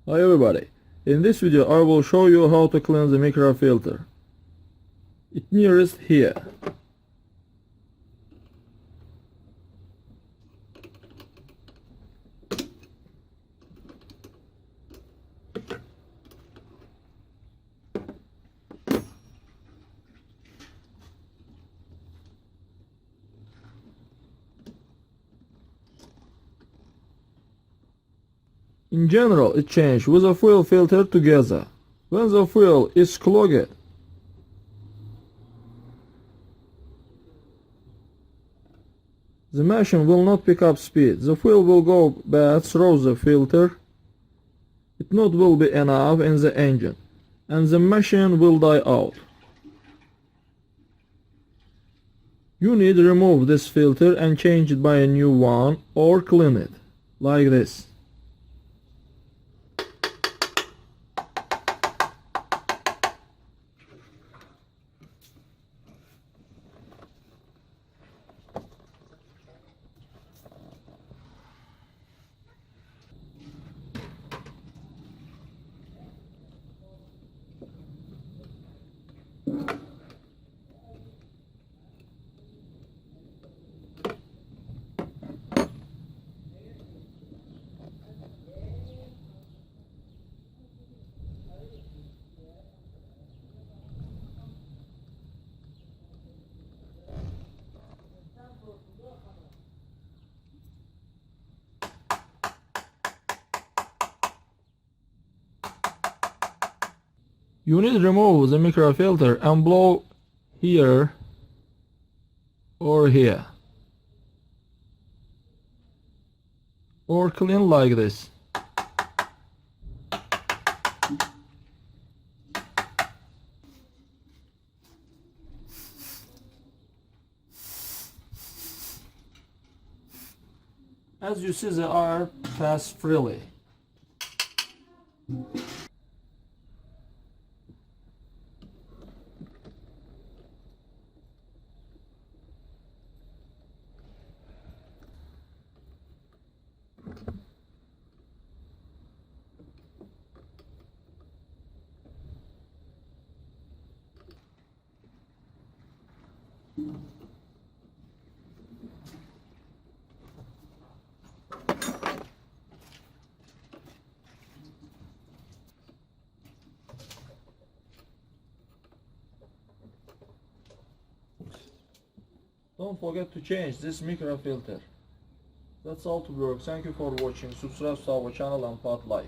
Hi everybody, in this video I will show you how to clean the microfilter. It's nearest here. In general, it changes with the fuel filter together. When the fuel is clogged, the machine will not pick up speed. The fuel will go bad through the filter. It not will be enough in the engine, and the machine will die out. You need to remove this filter and change it by a new one or clean it, like this. You need to remove the microfilter and blow here or here, or clean like this. As you see, the air passes freely. Don't forget to change this microfilter. That's all to work. Thank you for watching. Subscribe to our channel and put like.